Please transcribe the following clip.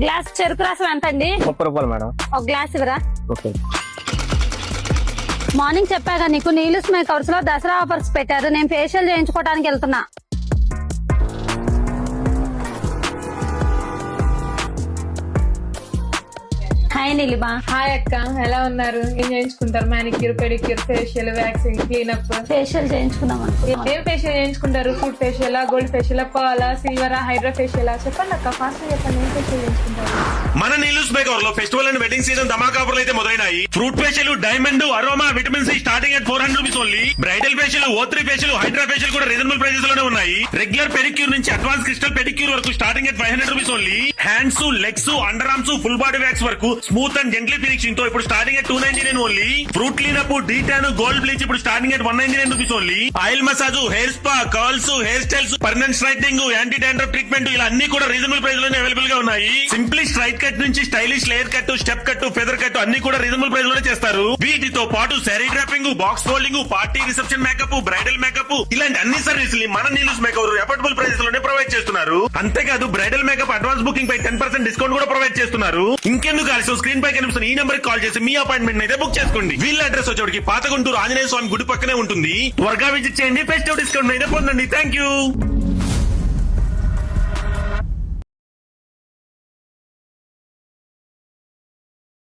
Glass చెరుకు రసం ఎంత అండి? 30 రూపాయలు మేడం. ఒక గ్లాస్ ఇవ్వరా? ఓకే. మార్నింగ్ చెప్పాగా నీకు నీలిస్ మేకర్స్ లో దసరా ఆఫర్స్ పెట్టారు. నేను ఫేషియల్ చేయించుకోవడానికి వెళ్తున్నా. హాయ్ నీలిమా. హాయ్ అక్క, ఎలా ఉన్నారు? ఏం చేయించుకుంటారు? Manicure, pedicure, facial, waxing, cleanup. Facial చేయించుకున్నాం అనుకున్నాం. ఏం ఫేషియల్ చేయించుకుంటారు? Food facial, gold facial, pearl, silver, hydra facial? చెప్పండి అక్క, ఫాస్ట్ చెప్పండి. ఏం ఫేషియల్ చేయించుకుంటారు? మన నీలూస్ మేకర్ లో ఫెస్టివల్ అండ్ వెడ్డింగ్ సీజన్ ధమాకా ఆఫర్లు అయితే మొదలైనాయి. Fruit facial, diamond, aroma, vitamin C starting at 400 rupees only. Bridal facial, O3 facial, hydra facial కూడా రీజనబుల్ ప్రైజెస్ లోనే ఉన్నాయి. రెగ్యులర్ పెడిక్యూర్ నుంచి అడ్వాన్స్ క్రిస్టల్ పెడిక్యూర్ వరకు starting at 500 rupees only. Hands, legs, underarms, full body wax వరకు smooth and gently finishing తో ఇప్పుడు starting at 299 only. Fruit cleanup, detan, gold bleach ఇప్పుడు starting at 199 rupees only. Oil massage, hair spa, curls, hairstyles, permanent straightening, anti dandruff treatment ఇలా అన్ని కూడా reasonable price లోనే available గా ఉన్నాయి. Simply straight cut నుంచి stylish layer cut, step cut, feather cut అన్ని కూడా రీజనబుల్ ప్రైస్ లోనే చేస్తారు. వీటితో పాటు sari dropping, box folding, party reception makeup, bridal makeup ఇలాంటి అన్ని సర్వీసులు మన నీలూస్ మేకర్ అఫోర్డబుల్ ప్రైసెస్ లోనే ప్రొవైడ్ చేస్తున్నారు. అంతేకాదు బ్రైడల్ మేకప్ అడ్వాన్స్ బుకింగ్ పై 10% డిస్కౌంట్ కూడా ప్రొవైడ్ చేస్తున్నారు. ఇంకెందుకు ఆలస్యం, స్క్రీన్ పై కనిపిస్తున్న ఈ నెంబర్ కాల్ చేసి మీ అపాయింట్మెంట్ అయితే బుక్ చేసుకోండి. వీళ్ళ అడ్రస్ వచ్చేటికి పాత గుంటూరు ఆంజనేయ స్వామి గుడి పక్కనే ఉంటుంది. త్వరగా విజిట్ చేయండి, ఫెస్టివ్ డిస్కౌంట్ అయితే పొందండి. Thank you.